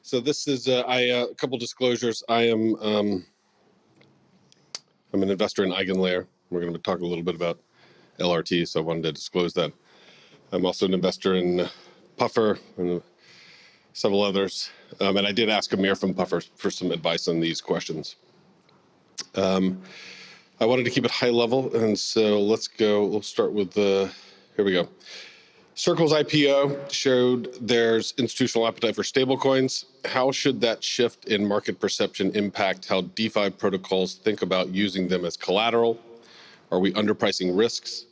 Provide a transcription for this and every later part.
So this is a couple disclosures. I'm an investor in EigenLayer. We're going to talk a little bit about LRTs, so I wanted to disclose that. I'm also an investor in Puffer and several others. And I did ask Amir from Puffer for some advice on these questions. I wanted to keep it high level, and so let's go. We'll start with here we go. Circle's IPO showed there's institutional appetite for stablecoins. How should that shift in market perception impact how DeFi protocols think about using them as collateral? Are we underpricing risks?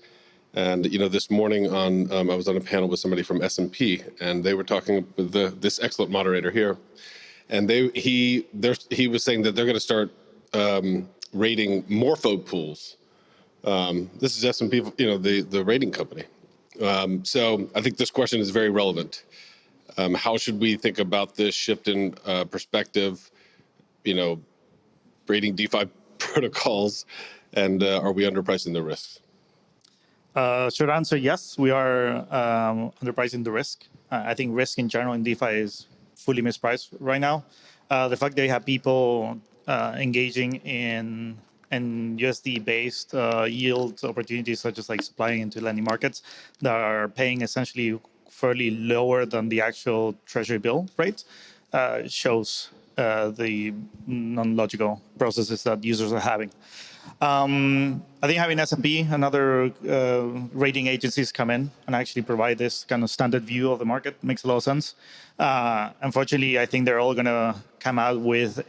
And this morning I was on a panel with somebody from S&P, and they were talking with this excellent moderator here, and he was saying that they're going to start rating morpho pools. This is S&P, the rating company. So I think this question is very relevant. How should we think about this shift in perspective, rating DeFi protocols, and are we underpricing the risks? Short answer, yes, we are underpricing the risk. I think risk in general in DeFi is fully mispriced right now. The fact that you have people engaging in USD-based yield opportunities, such as like supplying into lending markets, that are paying essentially fairly lower than the actual treasury bill rate, shows the non-logical processes that users are having. I think having S&P and other rating agencies come in and actually provide this kind of standard view of the market makes a lot of sense. Unfortunately, I think they're all going to come out with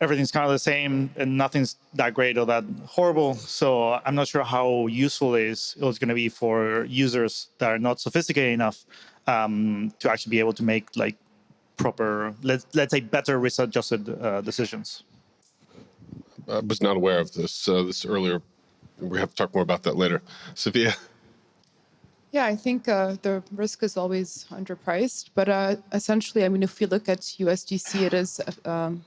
everything's kind of the same and nothing's that great or that horrible. So I'm not sure how useful it's going to be for users that are not sophisticated enough to actually be able to make like proper, let's say, better risk-adjusted decisions. I was not aware of this earlier. We have to talk more about that later. Soufia? Yeah, I think the risk is always underpriced. But essentially, I mean, if you look at USDC, it is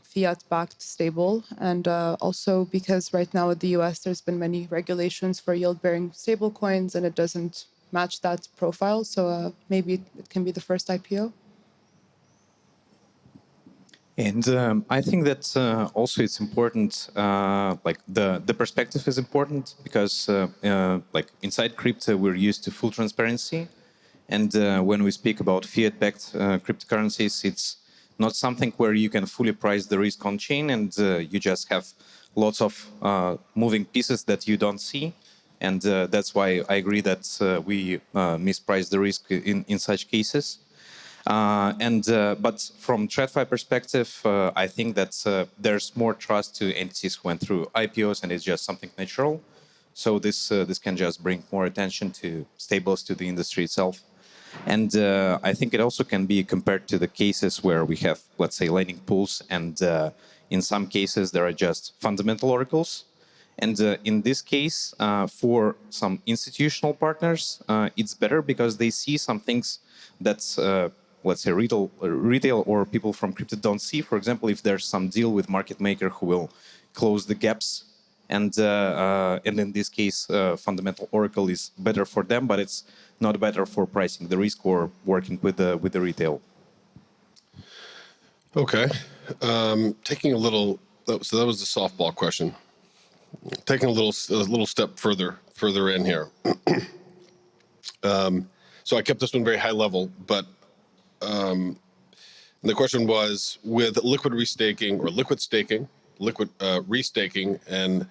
fiat-backed stable. And also because right now in the US, there's been many regulations for yield-bearing stablecoins, and it doesn't match that profile. So maybe it can be the first IPO. And I think that also it's important, like the perspective is important because like inside crypto, we're used to full transparency. And when we speak about fiat-backed cryptocurrencies, it's not something where you can fully price the risk on chain and you just have lots of moving pieces that you don't see. And that's why I agree that we misprice the risk in such cases. But from TradFi perspective, I think that there's more trust to entities who went through IPOs, and it's just something natural. So this can just bring more attention to stables, to the industry itself. And I think it also can be compared to the cases where we have, let's say, lending pools, and in some cases there are just fundamental oracles. And in this case, for some institutional partners, it's better because they see some things that's let's say retail or people from crypto don't see. For example, if there's some deal with market maker who will close the gaps, and in this case, fundamental oracle is better for them, but it's not better for pricing the risk or working with the retail. Okay, taking a little. So that was the softball question. Taking a little step further in here. So I kept this one very high level, but the question was, with liquid restaking or liquid staking, restaking, and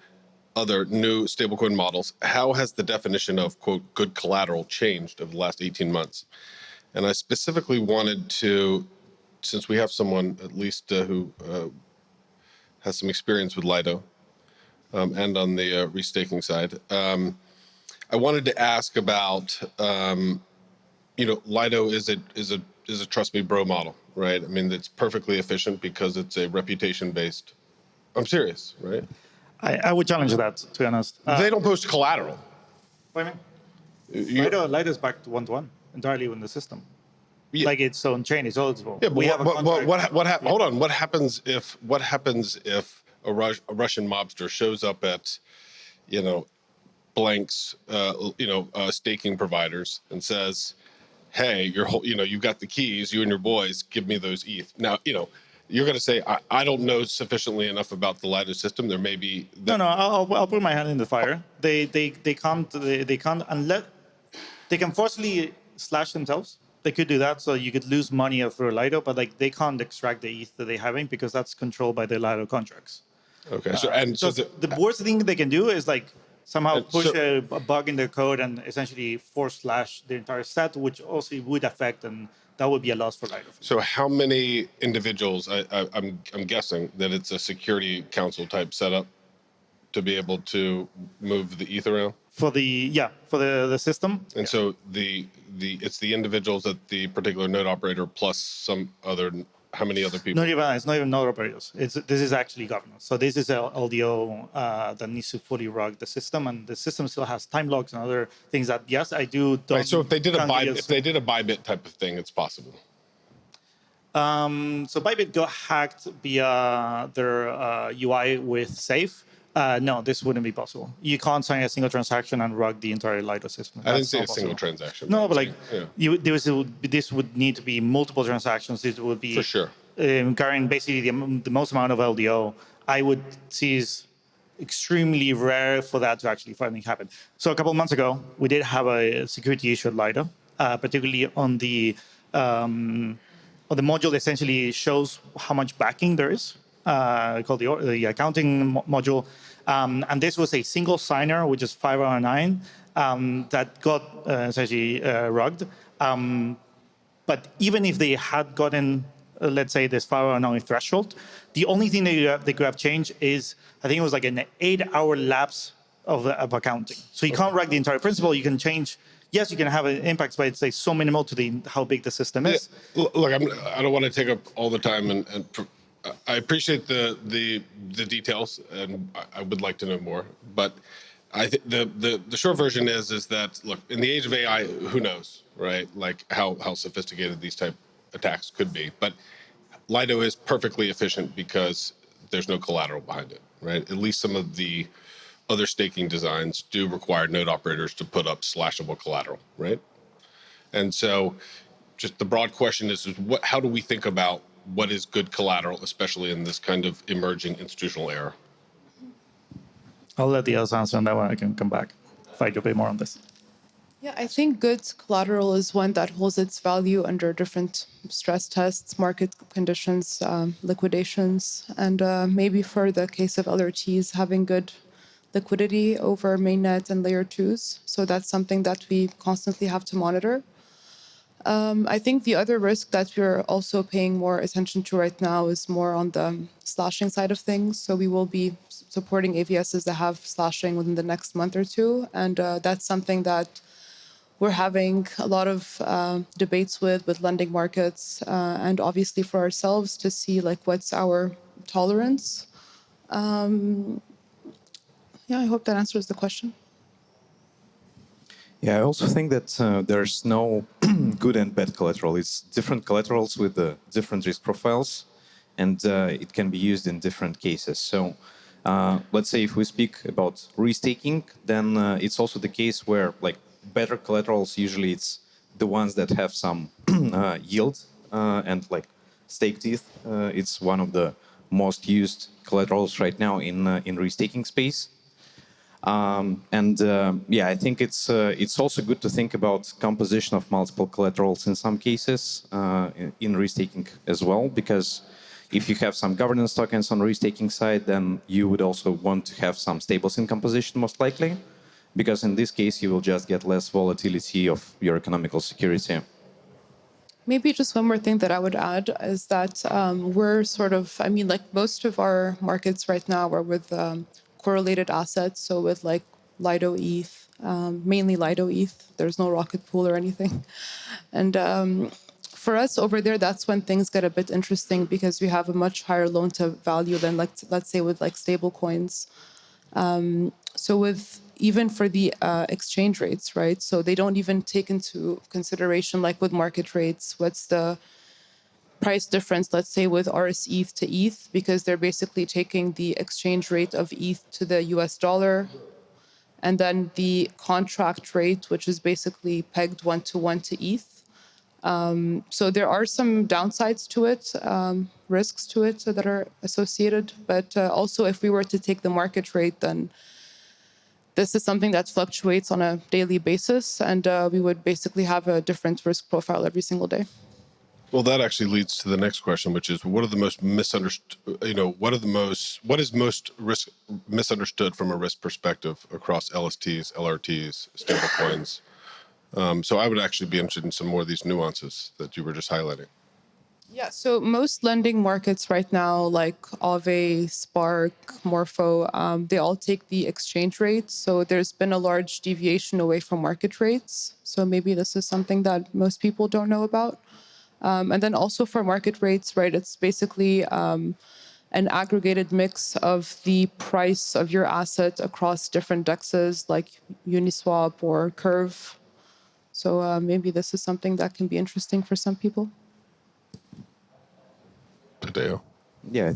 other new stablecoin models, how has the definition of, quote, good collateral changed over the last 18 months? And I specifically wanted to, since we have someone at least who has some experience with Lido and on the restaking side, I wanted to ask about, Lido is a trust me bro model, right? I mean, it's perfectly efficient because it's a reputation-based. I'm serious, right? I would challenge that, to be honest. They don't post collateral. What do you mean? Lido is backed one-to-one entirely in the system. Yeah. Like its own chain is eligible. Yeah, but hold on. What happens if a Russian mobster shows up at, blank's, staking providers and says, hey, you've got the keys, you and your boys, give me those ETH. Now, you're going to say, I don't know sufficiently enough about the Lido system. There may be No, I'll put my hand in the fire. They can't unless they can forcibly slash themselves. They could do that, so you could lose money through Lido, but like they can't extract the ETH that they're having because that's controlled by the Lido contracts. okay. So the worst thing they can do is like somehow push so- a bug in their code and essentially force slash the entire set, which also would affect, and that would be a loss for Lido. So how many individuals? I'm guessing that it's a security council type setup to be able to move the ETH around. For the system. And so it's the individuals at the particular node operator plus some other. How many other people? It's not even node operators. This is actually governance. So this is a LDO that needs to fully rug the system, and the system still has time logs and other things that yes, I do. Right. So if they did a Bybit type of thing, it's possible. So Bybit got hacked via their UI with Safe. No, this wouldn't be possible. You can't sign a single transaction and rug the entire Lido system. I didn't say a single transaction. No, but like this would need to be multiple transactions. This would be For sure. Carrying basically the most amount of LDO. I would see is extremely rare for that to actually finally happen. So a couple of months ago, we did have a security issue at Lido, particularly on the module that essentially shows how much backing there is, called the accounting module. And this was a single signer, which is 509, that got essentially rugged. But even if they had gotten, let's say, this 509 threshold, the only thing they could have changed is, I think it was like an 8-hour lapse of accounting. So you can't rug the entire principle. You can change. Yes, you can have an impact, but it's like so minimal to how big the system is. Yeah, look, I don't want to take up all the time, and I appreciate the details, and I would like to know more. But I think the short version is that, look, in the age of AI, who knows, right? Like how sophisticated these type attacks could be. But Lido is perfectly efficient because there's no collateral behind it, right? At least some of the other staking designs do require node operators to put up slashable collateral, right? And so just the broad question is how do we think about what is good collateral, especially in this kind of emerging institutional era? I'll let the others answer on that one. I can come back, fight a bit more on this. Yeah, I think good collateral is one that holds its value under different stress tests, market conditions, liquidations, and maybe for the case of LRTs, having good liquidity over mainnet and layer 2s. So that's something that we constantly have to monitor. I think the other risk that we're also paying more attention to right now is more on the slashing side of things. So we will be supporting AVSs that have slashing within the next month or two. And that's something that we're having a lot of debates with lending markets and obviously for ourselves to see like what's our tolerance. Yeah, I hope that answers the question. Yeah, I also think that there's no good and bad collateral. It's different collaterals with different risk profiles, and it can be used in different cases. So let's say if we speak about restaking, then it's also the case where like better collaterals, usually it's the ones that have some yield and like staked ETH. It's one of the most used collaterals right now in restaking space. Yeah, I think it's also good to think about composition of multiple collaterals in some cases in restaking as well, because if you have some governance tokens on restaking side, then you would also want to have some stables in composition most likely, because in this case you will just get less volatility of your economical security. Maybe just one more thing that I would add is that we're sort of, I mean, like most of our markets right now are with correlated assets. So with like Lido ETH, mainly Lido ETH, there's no rocket pool or anything. And for us over there, that's when things get a bit interesting because we have a much higher loan to value than like, let's say with like stablecoins. So with even for the exchange rates, right? So they don't even take into consideration like with market rates, what's the price difference, let's say with RSETH to ETH, because they're basically taking the exchange rate of ETH to the US dollar, and then the contract rate, which is basically pegged 1-to-1 to ETH. So there are some downsides to it, risks to it that are associated. But also, if we were to take the market rate, then this is something that fluctuates on a daily basis, and we would basically have a different risk profile every single day. Well, that actually leads to the next question, which is what are the most misunderstood, what is most risk misunderstood from a risk perspective across LSTs, LRTs, stablecoins? So I would actually be interested in some more of these nuances that you were just highlighting. Yeah, so most lending markets right now, like Aave, Spark, Morpho, they all take the exchange rate. So there's been a large deviation away from market rates. So maybe this is something that most people don't know about. And then also for market rates, right, it's basically an aggregated mix of the price of your asset across different dexes like Uniswap or Curve. So maybe this is something that can be interesting for some people. Tadeo. Yeah, I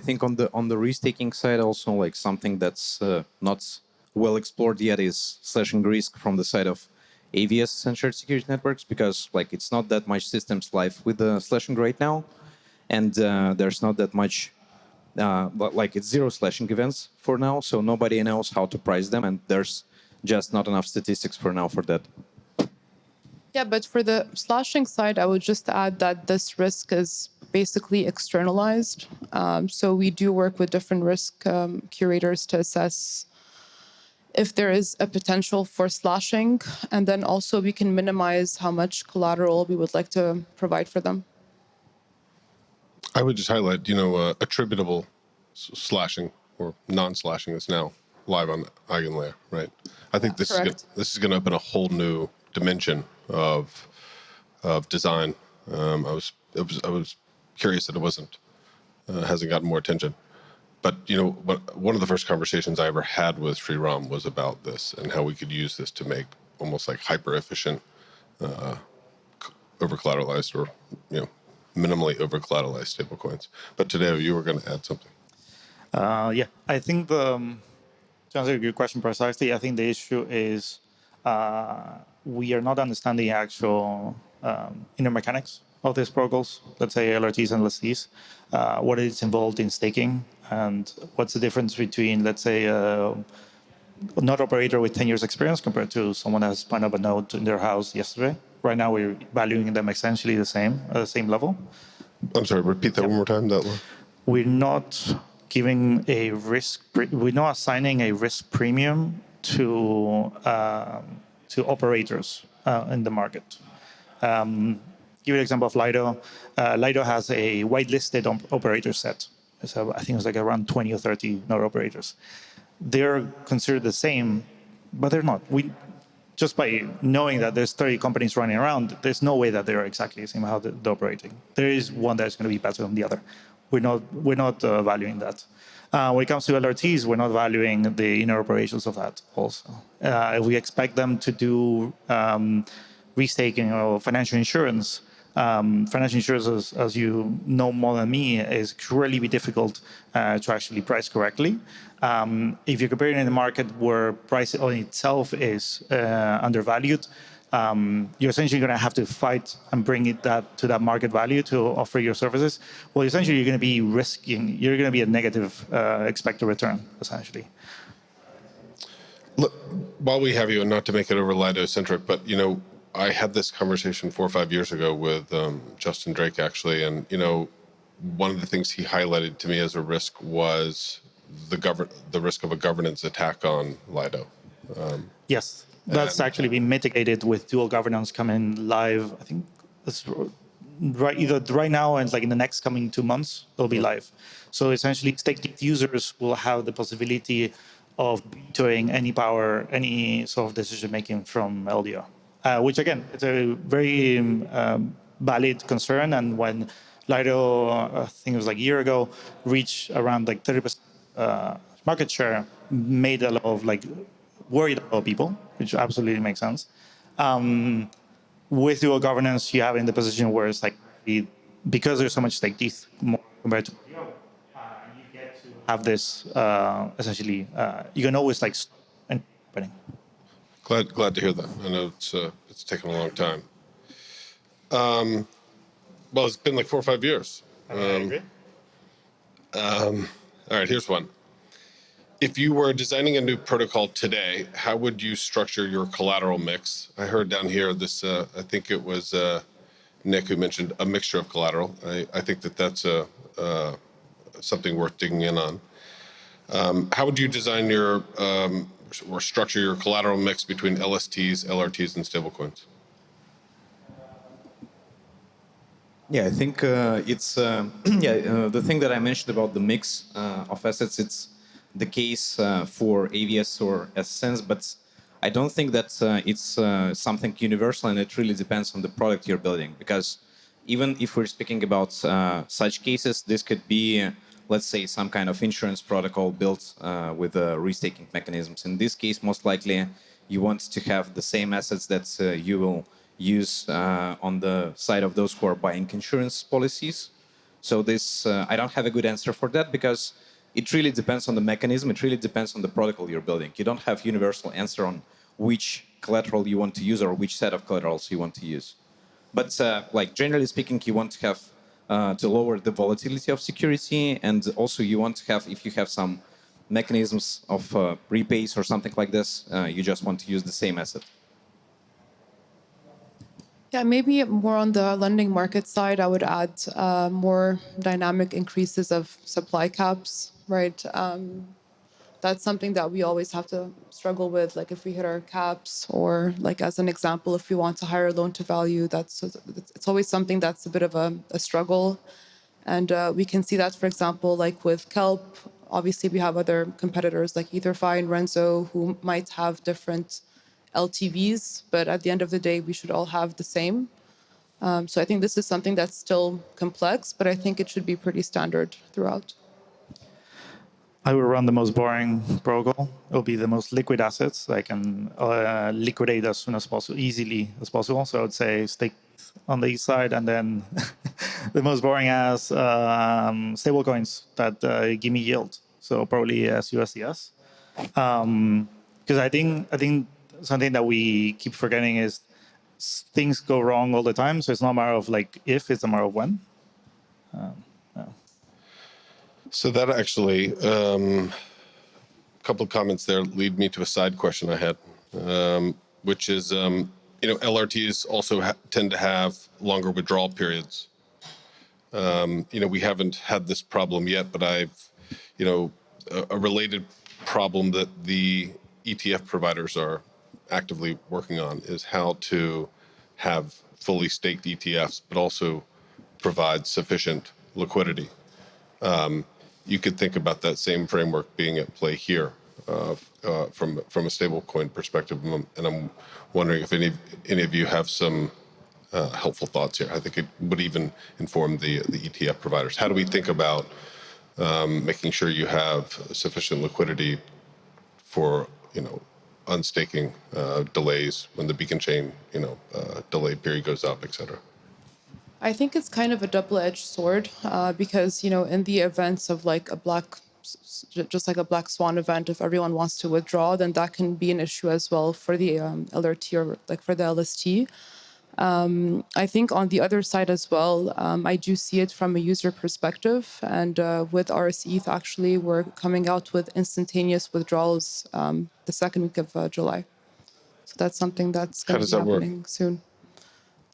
think on the risk-taking side, also like something that's not well explored yet is slashing risk from the side of AVS and shared security networks, because like it's not that much systems live with the slashing right now, and there's not that much, but like it's zero slashing events for now, so nobody knows how to price them, and there's just not enough statistics for now for that. Yeah, but for the slashing side, I would just add that this risk is basically externalized. So we do work with different risk curators to assess if there is a potential for slashing, and then also we can minimize how much collateral we would like to provide for them. I would just highlight, attributable slashing or non-slashing is now live on EigenLayer, right? I think this is going to open a whole new dimension of design. I was curious that it hasn't gotten more attention. But one of the first conversations I ever had with Sriram was about this and how we could use this to make almost like hyper efficient, over collateralized or minimally over collateralized stablecoins. But today you were going to add something. Yeah, I think to answer your question precisely, I think the issue is we are not understanding the actual inner mechanics of these protocols, let's say LRTs and LSTs, what is involved in staking, and what's the difference between, let's say, a node operator with 10 years experience compared to someone that has spun up a node in their house yesterday. Right now, we're valuing them essentially the same, at the same level. I'm sorry, repeat that one more time. We're not giving a we're not assigning a risk premium to operators in the market. Give you an example of Lido. Lido has a whitelisted operator set. So I think it's like around 20 or 30 node operators. They're considered the same, but they're not. Just by knowing that there's 30 companies running around, there's no way that they're exactly the same how they're operating. There is one that's going to be better than the other. We're not valuing that. When it comes to LRTs, we're not valuing the inner operations of that also. We expect them to do restaking or financial insurance. Financial insurance, as you know more than me, is really difficult to actually price correctly. If you're comparing in the market where price on itself is undervalued, you're essentially going to have to fight and bring it to that market value to offer your services. Well, essentially, you're going to be risking, you're going to be a negative expected return, essentially. Look, while we have you, and not to make it over Lido-centric, but, I had this conversation 4 or 5 years ago with Justin Drake, actually, and, one of the things he highlighted to me as a risk was the risk of a governance attack on Lido. Yes, that's actually been mitigated with dual governance coming live. I think it's either right now and like in the next coming 2 months, it'll be live. So essentially, stake users will have the possibility of vetoing any power, any sort of decision making from LDO. Which again, it's a very valid concern. And when Lido, I think it was like a year ago, reached around like 30% market share, made a lot of worried a lot of people, which absolutely makes sense. With dual governance, you have in the position where it's like because there's so much stake teeth more compared to you get to have this essentially. You can always stop and happening. Glad to hear that. I know it's taken a long time. Well, it's been like 4 or 5 years. I agree. All right, here's one. If you were designing a new protocol today, how would you structure your collateral mix? I heard down here this, I think it was Nick who mentioned a mixture of collateral. I think that's something worth digging in on. How would you design your or structure your collateral mix between LSTs, LRTs, and stablecoins? Yeah, I think it's the thing that I mentioned about the mix of assets. It's the case for AVS or SSNs, but I don't think that it's something universal, and it really depends on the product you're building. Because even if we're speaking about such cases, this could be, let's say, some kind of insurance protocol built with restaking mechanisms. In this case, most likely, you want to have the same assets that you will use on the side of those who are buying insurance policies. So this, I don't have a good answer for that because it really depends on the mechanism. It really depends on the protocol you're building. You don't have universal answer on which collateral you want to use or which set of collaterals you want to use. But like generally speaking, you want to have to lower the volatility of security, and also you want to have, if you have some mechanisms of repays or something like this, you just want to use the same asset. Yeah, maybe more on the lending market side, I would add more dynamic increases of supply caps, right? That's something that we always have to struggle with. Like if we hit our caps, or like as an example, if we want a higher loan to value, it's always something that's a bit of a struggle. And we can see that, for example, like with Kelp, obviously we have other competitors like EtherFi and Renzo who might have different LTVs, but at the end of the day, we should all have the same. So I think this is something that's still complex, but I think it should be pretty standard throughout. I will run the most boring protocol. It will be the most liquid assets that I can liquidate as soon as possible, easily as possible. So I would say stake on the east side, and then the most boring as stablecoins that give me yield. So probably as USDS. Because I think something that we keep forgetting is things go wrong all the time. So it's not a matter of like if, it's a matter of when. So that actually, a couple of comments there lead me to a side question I had, which is, LRTs also tend to have longer withdrawal periods. We haven't had this problem yet, but a related problem that the ETF providers are actively working on is how to have fully staked ETFs, but also provide sufficient liquidity. You could think about that same framework being at play here from a stablecoin perspective, and I'm wondering if any of you have some helpful thoughts here. I think it would even inform the ETF providers. How do we think about making sure you have sufficient liquidity for unstaking delays when the beacon chain delay period goes up, et cetera? I think it's kind of a double-edged sword because, in the events of like just like a black swan event, if everyone wants to withdraw, then that can be an issue as well for the LRT or like for the LST. I think on the other side as well, I do see it from a user perspective. And with RSETH, actually, we're coming out with instantaneous withdrawals the second week of July. So that's something that's going to be happening soon.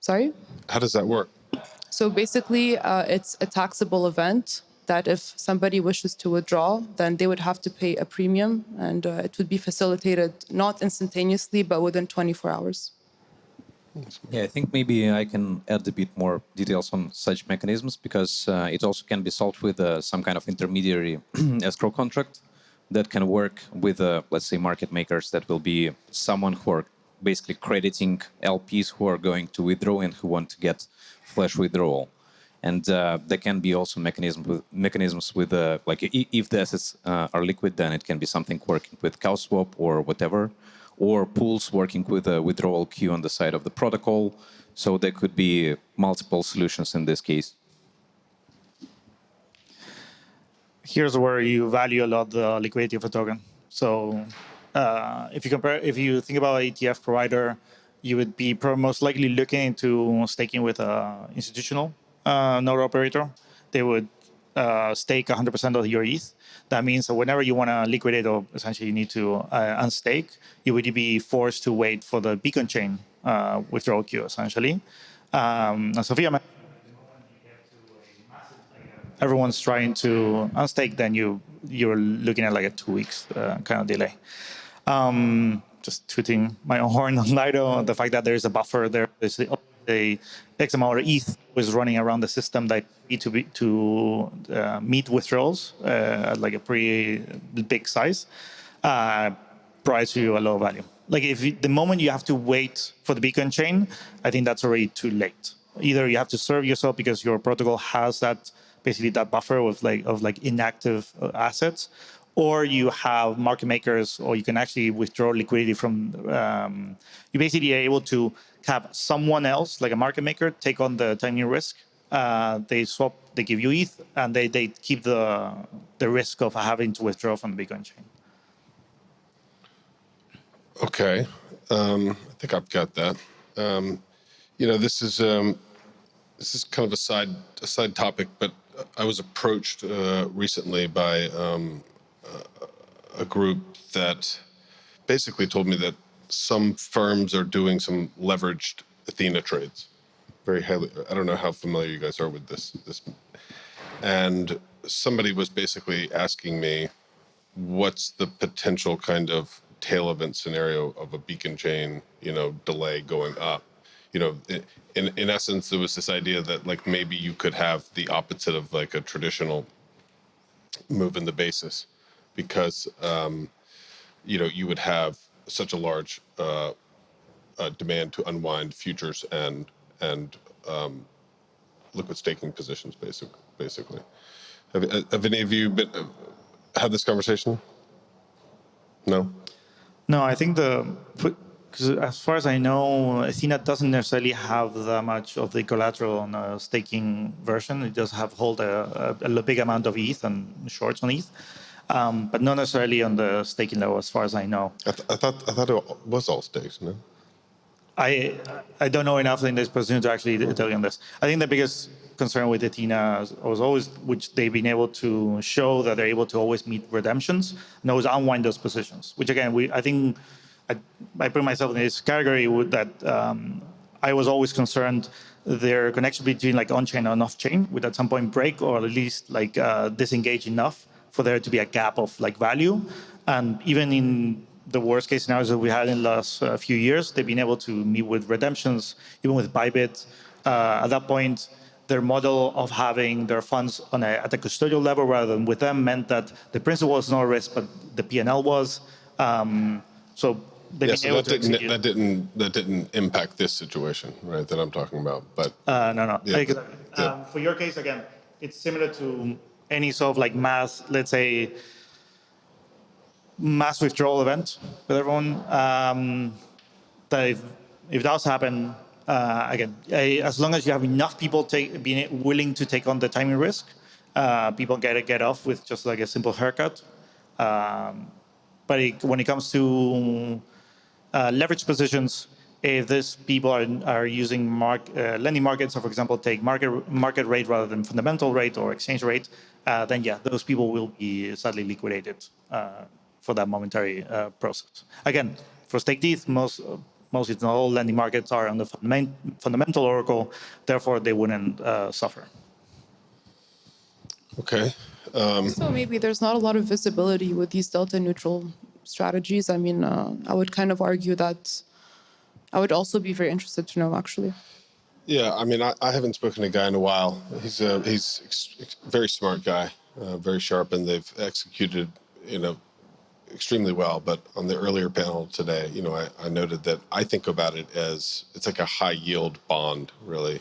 Sorry? How does that work? So basically, it's a taxable event that if somebody wishes to withdraw, then they would have to pay a premium, and it would be facilitated not instantaneously, but within 24 hours. Yeah, I think maybe I can add a bit more details on such mechanisms, because it also can be solved with some kind of intermediary escrow contract that can work with, let's say, market makers that will be someone who are basically crediting LPs who are going to withdraw and who want to get flash withdrawal. And there can be also mechanisms with like if the assets are liquid, then it can be something working with cow swap or whatever, or pools working with a withdrawal queue on the side of the protocol. So there could be multiple solutions in this case. Here's where you value a lot the liquidity of a token. So if you think about ETF provider, you would be most likely looking into staking with an institutional node operator. They would stake 100% of your ETH. That means that whenever you want to liquidate or essentially you need to unstake, you would be forced to wait for the beacon chain withdrawal queue, essentially. And Soufia mentioned everyone's trying to unstake, then you're looking at like a 2 weeks kind of delay. Just tooting my own horn on Lido, the fact that there's a buffer there, there's the X amount of ETH was running around the system that need to meet withdrawals at like a pretty big size, provides you a low value. Like the moment you have to wait for the beacon chain, I think that's already too late. Either you have to serve yourself because your protocol has that basically that buffer of inactive assets, or you have market makers, or you can actually withdraw liquidity from. You basically are able to have someone else, like a market maker, take on the timing risk. They swap, they give you ETH, and they keep the risk of having to withdraw from the Bitcoin chain. Okay, I think I've got that. This is kind of a side topic, but I was approached recently by a group that basically told me that some firms are doing some leveraged Athena trades. Very highly, I don't know how familiar you guys are with this. And somebody was basically asking me, what's the potential kind of tail event scenario of a beacon chain, delay going up? In essence, there was this idea that like maybe you could have the opposite of like a traditional move in the basis, because you would have such a large demand to unwind futures and liquid staking positions, basically. Have any of you had this conversation? No. No, I think because as far as I know, Athena doesn't necessarily have that much of the collateral on a staking version. It does hold a big amount of ETH and shorts on ETH, but not necessarily on the staking level, as far as I know. I thought it was all stakes, no? I don't know enough in this position to actually tell you on this. I think the biggest concern with Athena was always, which they've been able to show that they're able to always meet redemptions and always unwind those positions. Which again, I think I put myself in this category with that. I was always concerned their connection between like on-chain and off-chain would at some point break, or at least like disengage enough for there to be a gap of like value. And even in the worst case scenarios that we had in the last few years, they've been able to meet with redemptions, even with Bybit. At that point, their model of having their funds at a custodial level rather than with them meant that the principal was not a risk, but the P&L was. So they've been able to execute. That didn't impact this situation, right? That I'm talking about, but no. Yeah, exactly. For your case, again, it's similar to any sort of like mass, let's say, mass withdrawal event with everyone. That if it does happen, again, as long as you have enough people being willing to take on the timing risk, people get off with just like a simple haircut. But when it comes to leverage positions, if these people are using lending markets, or for example, take market rate rather than fundamental rate or exchange rate, then yeah, those people will be sadly liquidated for that momentary process. Again, for staked ETH, most if not all lending markets are on the fundamental oracle, therefore they wouldn't suffer. okay. So maybe there's not a lot of visibility with these delta neutral strategies. I mean, I would kind of argue that I would also be very interested to know, actually. Yeah, I mean, I haven't spoken to a guy in a while. He's a very smart guy, very sharp, and they've executed, extremely well. But on the earlier panel today, I noted that I think about it as it's like a high yield bond, really.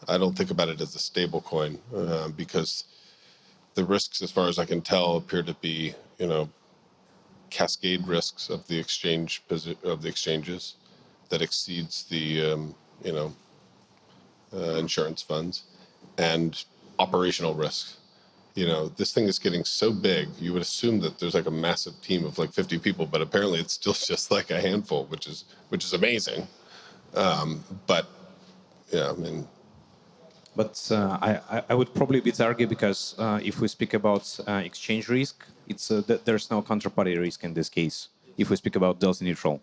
I don't think about it as a stable coin because the risks, as far as I can tell, appear to be, cascade risks of the exchanges that exceeds the, insurance funds, and operational risks. this thing is getting so big, you would assume that there's like a massive team of like 50 people, but apparently it's still just like a handful, which is amazing. But yeah, I mean, But I would probably be target because if we speak about exchange risk, there's no counterparty risk in this case. If we speak about delta neutral,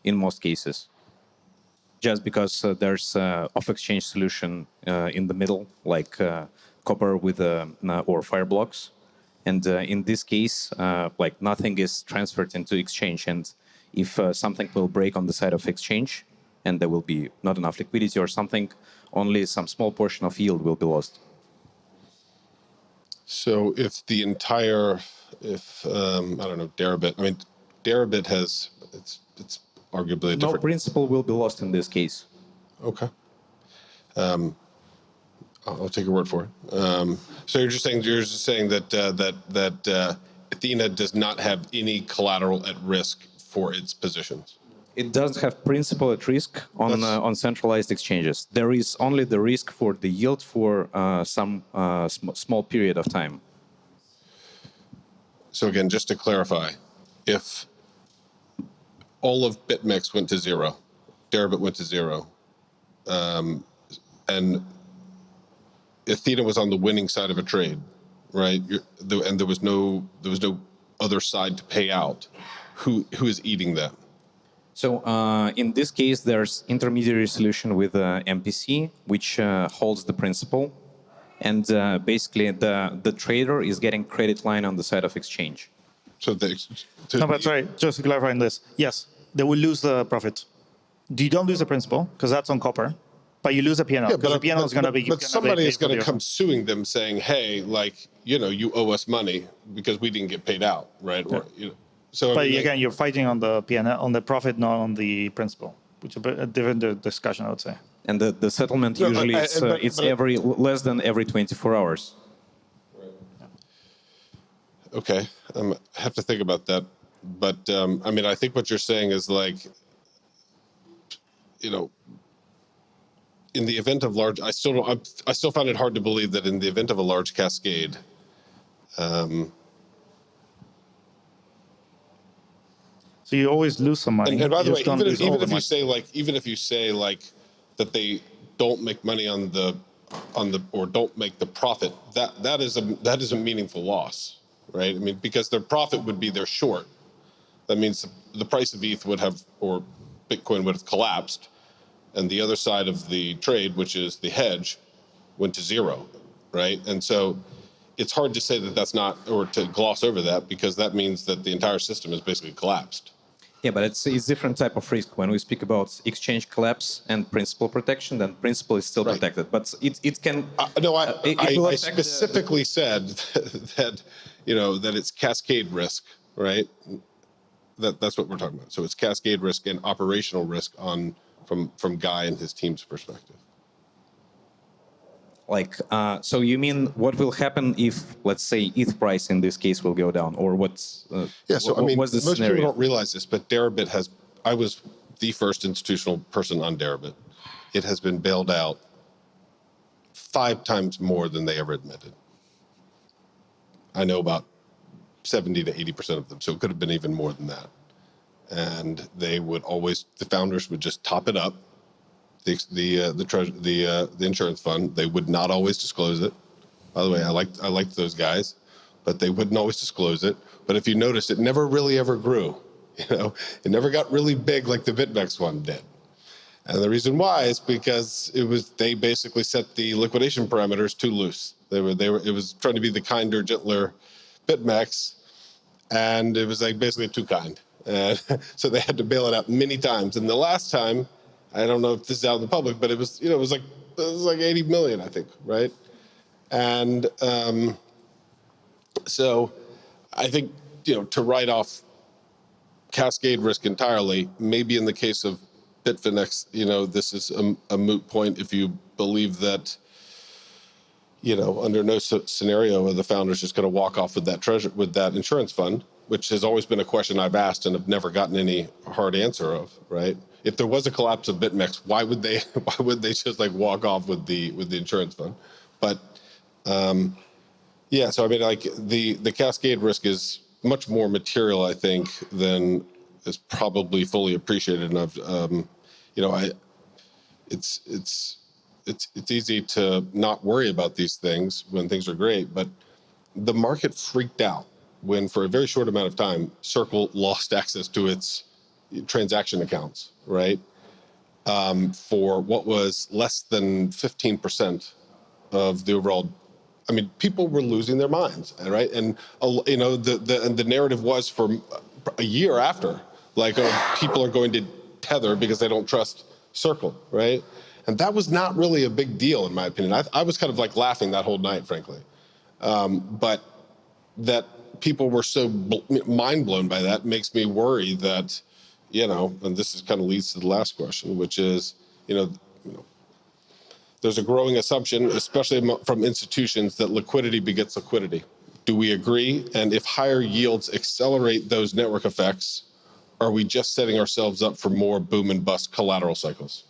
in most cases, just because there's off-exchange solution in the middle, like copper with or Fireblocks, and in this case, like nothing is transferred into exchange, and if something will break on the side of exchange, and there will be not enough liquidity or something, only some small portion of yield will be lost. so if I don't know, Deribit, I mean, Deribit it's arguably a No different. principal will be lost in this case. Okay. I'll take your word for it. So you're just saying that Athena does not have any collateral at risk for its positions. It does have principal at risk on centralized exchanges. There is only the risk for the yield for some small period of time. So again, just to clarify, if all of BitMEX went to zero, Deribit went to zero, and Athena was on the winning side of a trade, right? And there was no other side to pay out. Who is eating that? So in this case, there's intermediary solution with MPC, which holds the principal, and basically the trader is getting credit line on the side of exchange. So No, but sorry, just to clarify on this. Yes, they will lose the profit. You don't lose the principal because that's on copper, but you lose the P&L because the P&L is going to be. But somebody is going to come suing them, saying, "Hey, like you owe us money because we didn't get paid out, right?" Yeah. Or so. But again, you're fighting on the P&L, on the profit, not on the principal, which is a different discussion, I would say. And the settlement usually it's every less than every 24 hours. Okay, I have to think about that. But I mean, I think what you're saying is like, in the event of large, I still find it hard to believe that in the event of a large cascade, So you always lose some money. and by the You way, just don't lose all the money. even if you say like that they don't make money on the or don't make the profit, that is a meaningful loss, right? I mean, because their profit would be their short. That means the price of ETH would have, or Bitcoin would have collapsed, and the other side of the trade, which is the hedge, went to zero, right? And so it's hard to say that that's not, or to gloss over that, because that means that the entire system is basically collapsed. Yeah, but it's different type of risk. When we speak about exchange collapse and principal protection, then principal is still protected. But it can. No, I affect specifically said that that it's cascade risk, right? That's what we're talking about. So it's cascade risk and operational risk from Guy and his team's perspective. Like, so you mean what will happen if, let's say, ETH price in this case will go down, or what's? Yeah, so I mean, what's the most scenario? people don't realize this, but Deribit I was the first institutional person on Deribit. It has been bailed out 5 times more than they ever admitted. I know about 70 to 80% of them, so it could have been even more than that. And they would always, the founders would just top it up. The insurance fund, they would not always disclose it. By the way, I liked those guys, but they wouldn't always disclose it. But if you notice, it never really ever grew. It never got really big like the BitMEX one did. And the reason why is because they basically set the liquidation parameters too loose. It was trying to be the kinder, gentler BitMEX, and it was like basically too kind. So they had to bail it out many times. And the last time, I don't know if this is out in the public, but it was like 80 million, I think, right? And so I think to write off cascade risk entirely, maybe in the case of Bitfinex, this is a moot point if you believe that under no scenario are the founders just going to walk off with that insurance fund, which has always been a question I've asked and have never gotten any hard answer of, right? If there was a collapse of BitMEX, why would they just like walk off with the insurance fund? But Yeah, so I mean, like the cascade risk is much more material, I think, than is probably fully appreciated. And I've, you know, it's easy to not worry about these things when things are great, but the market freaked out when, for a very short amount of time, Circle lost access to its transaction accounts, right? For what was less than 15% of the overall. I mean, people were losing their minds, right? And you know, the narrative was for a year after, like, oh, people are going to tether because they don't trust Circle, right? And that was not really a big deal, in my opinion. I was kind of like laughing that whole night, frankly. But that people were so mind blown by that makes me worry that, you know, and this is kind of leads to the last question, which is, you know, there's a growing assumption, especially from institutions, that liquidity begets liquidity. Do we agree? And if higher yields accelerate those network effects, are we just setting ourselves up for more boom and bust collateral cycles?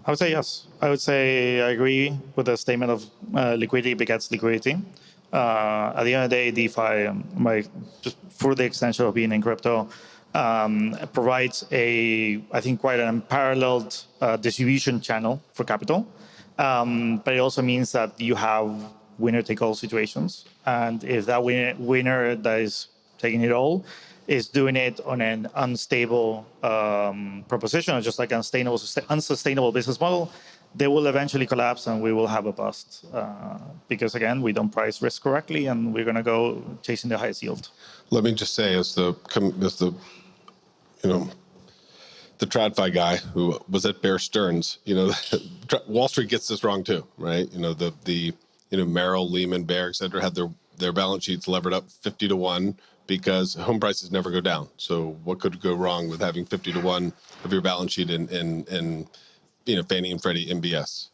I would say yes. I would say I agree with the statement of liquidity begets liquidity. At the end of the day, DeFi, just for the extension of being in crypto, provides I think, quite an unparalleled distribution channel for capital. But it also means that you have winner-take-all situations. And if that winner that is taking it all is doing it on an unstable proposition, or just like an unsustainable business model, they will eventually collapse and we will have a bust. Because again, we don't price risk correctly and we're gonna go chasing the highest yield. Let me just say, as the you know, the TradFi guy who was at Bear Stearns, you know, Wall Street gets this wrong too, right? You know, the Merrill, Lehman, Bear, et cetera, had their balance sheets levered up 50 to 1 because home prices never go down. So what could go wrong with having 50 to 1 of your balance sheet in you know, Fannie and Freddie MBS?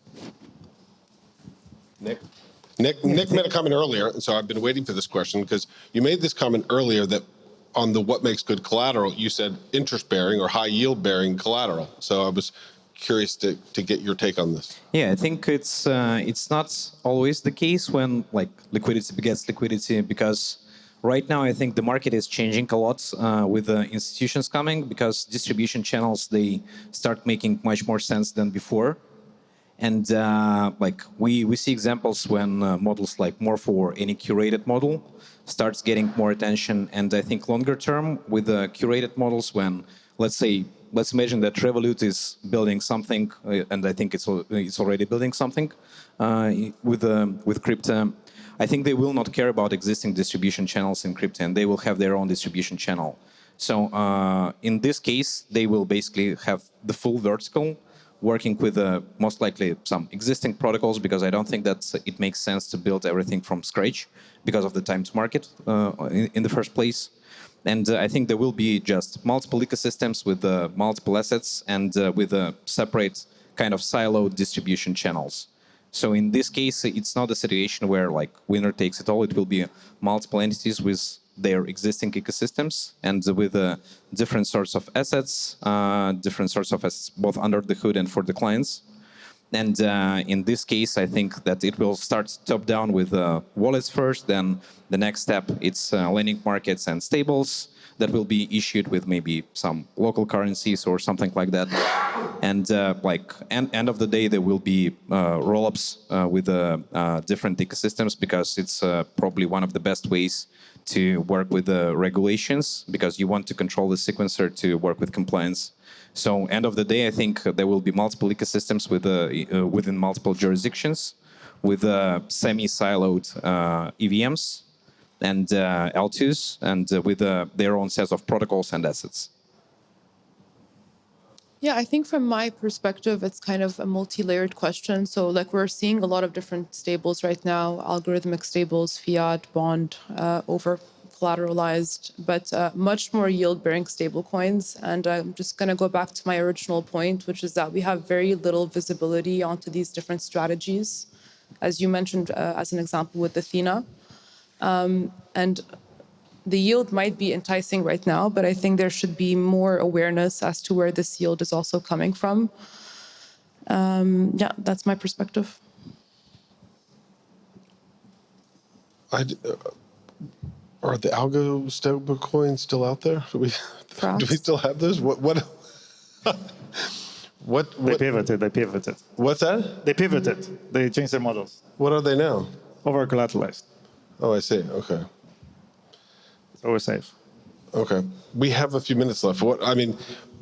Nick made a comment earlier, and so I've been waiting for this question because you made this comment earlier that on the what makes good collateral, you said interest-bearing or high-yield-bearing collateral. So I was curious to get your take on this. Yeah, I think it's not always the case when like liquidity begets liquidity, because right now I think the market is changing a lot with the institutions coming, because distribution channels, they start making much more sense than before. And like we see examples when models like Morpho or any curated model starts getting more attention. And I think longer term with the curated models, when let's imagine that Revolut is building something, and I think it's already building something with crypto. I think they will not care about existing distribution channels in crypto, and they will have their own distribution channel. So in this case, they will basically have the full vertical, working with most likely some existing protocols, because I don't think that it makes sense to build everything from scratch because of the time to market in the first place. And I think there will be just multiple ecosystems with multiple assets and with separate kind of siloed distribution channels. So in this case, it's not a situation where like winner takes it all. It will be multiple entities with their existing ecosystems and with different sorts of assets, both under the hood and for the clients. And in this case, I think that it will start top down with wallets first. Then the next step, it's lending markets and stables that will be issued with maybe some local currencies or something like that. And end of the day, there will be roll-ups with different ecosystems, because it's probably one of the best ways to work with the regulations, because you want to control the sequencer to work with compliance. So end of the day, I think there will be multiple ecosystems with within multiple jurisdictions, with semi-siloed EVMs and L2s, and with their own set of protocols and assets. Yeah, I think from my perspective, it's kind of a multi-layered question. So like we're seeing a lot of different stables right now, algorithmic stables, fiat, bond, over collateralized, but much more yield-bearing stablecoins. And I'm just going to go back to my original point, which is that we have very little visibility onto these different strategies, as you mentioned as an example with Athena. And the yield might be enticing right now, but I think there should be more awareness as to where this yield is also coming from. Yeah, that's my perspective. Are the algo stablecoins still out there? Do we Perhaps. still have those? They pivoted. They pivoted. What's that? They pivoted. They changed their models. What are they now? Over collateralized. Oh, I see. Okay. So we're safe. Okay. We have a few minutes left.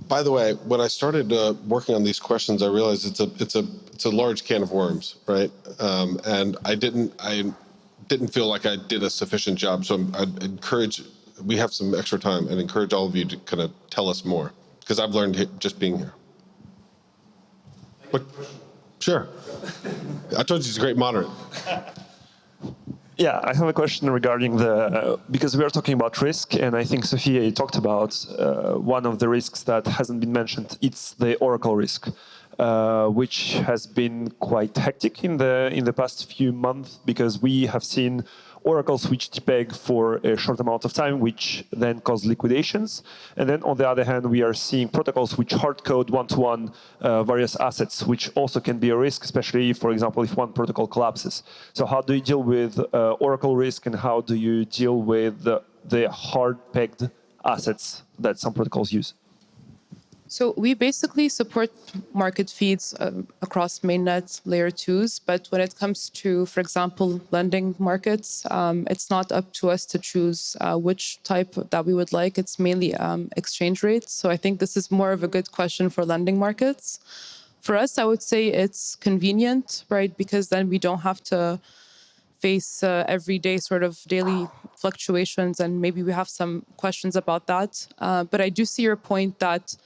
By the way, when I started working on these questions, I realized it's a large can of worms, right? And I didn't feel like I did a sufficient job. So I'd encourage, we have some extra time, and encourage all of you to kind of tell us more, because I've learned just being here. But, sure. I told you he's a great moderator. Yeah, I have a question regarding because we are talking about risk, and I think, Soufia, you talked about one of the risks that hasn't been mentioned. It's the Oracle risk, which has been quite hectic in the past few months, because we have seen Oracle switch DPEG for a short amount of time, which then caused liquidations. And then on the other hand, we are seeing protocols which hard code one-to-one various assets, which also can be a risk, especially, for example, if one protocol collapses. So how do you deal with Oracle risk, and how do you deal with the hard-pegged assets that some protocols use? So we basically support market feeds across mainnet layer 2s, but when it comes to, for example, lending markets, it's not up to us to choose which type that we would like. It's mainly exchange rates. So I think this is more of a good question for lending markets. For us, I would say it's convenient, right? Because then we don't have to face everyday sort of daily fluctuations, and maybe we have some questions about that. But I do see your point that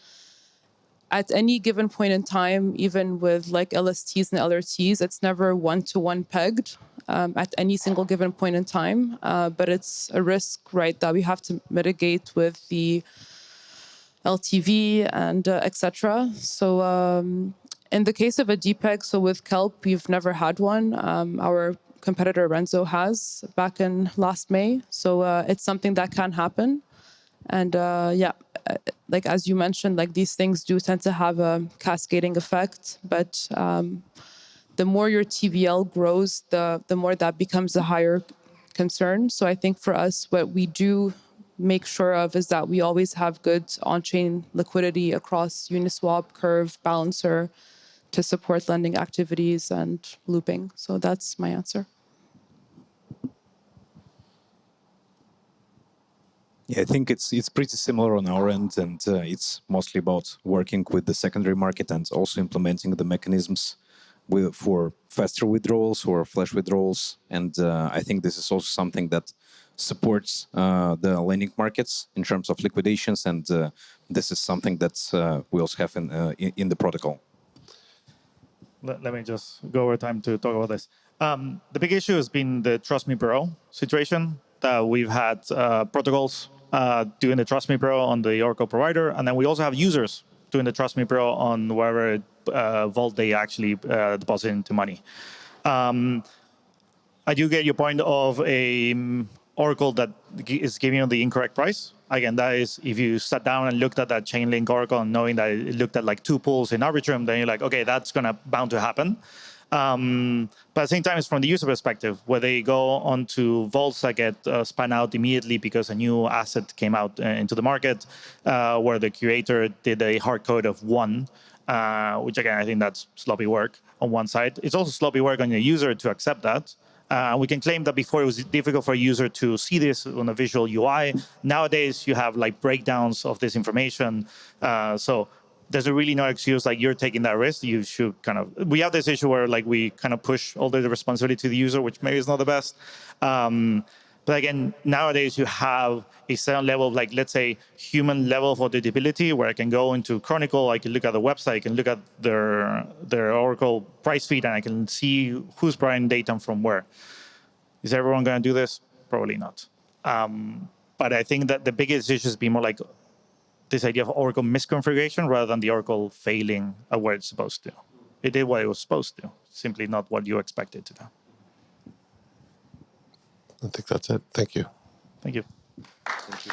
at any given point in time, even with like LSTs and LRTs, it's never one-to-one pegged at any single given point in time. But it's a risk, right, that we have to mitigate with the LTV and et cetera. So in the case of a DPEG, so with Kelp, we've never had one. Our competitor Renzo has back in last May. So it's something that can happen. And like as you mentioned, like these things do tend to have a cascading effect. But the more your TVL grows, the more that becomes a higher concern. So I think for us, what we do make sure of is that we always have good on-chain liquidity across Uniswap, Curve, Balancer to support lending activities and looping. So that's my answer. Yeah, I think it's pretty similar on our end, and it's mostly about working with the secondary market and also implementing the mechanisms for faster withdrawals or flash withdrawals. And I think this is also something that supports the lending markets in terms of liquidations, and this is something that we also have in the protocol. Let me just go over time to talk about this. The big issue has been the Trust Me Bro situation. We've had protocols doing the Trust Me Bro on the Oracle provider, and then we also have users doing the Trust Me Bro on whatever vault they actually deposit into money. I do get your point of a Oracle that is giving you the incorrect price. Again, that is if you sat down and looked at that Chainlink Oracle and knowing that it looked at like 2 pools in Arbitrum, then you're like, okay, that's bound to happen. But at the same time, it's from the user perspective, where they go onto vaults that get spun out immediately because a new asset came out into the market, where the curator did a hard code of 1, which again, I think that's sloppy work on one side. It's also sloppy work on the user to accept that. We can claim that before it was difficult for a user to see this on a visual UI. Nowadays, you have like breakdowns of this information. So there's really no excuse, like you're taking that risk. You should we have this issue where like we kind of push all the responsibility to the user, which maybe is not the best. But again, nowadays you have a certain level of like, let's say, human level of auditability, where I can go into Chronicle, I can look at the website, I can look at their Oracle price feed, and I can see who's buying data from where. Is everyone going to do this? Probably not. But I think that the biggest issue is be more like this idea of Oracle misconfiguration rather than the Oracle failing at where it's supposed to. It did what it was supposed to, simply not what you expected to do. I think that's it. Thank you. Thank you. Thank you.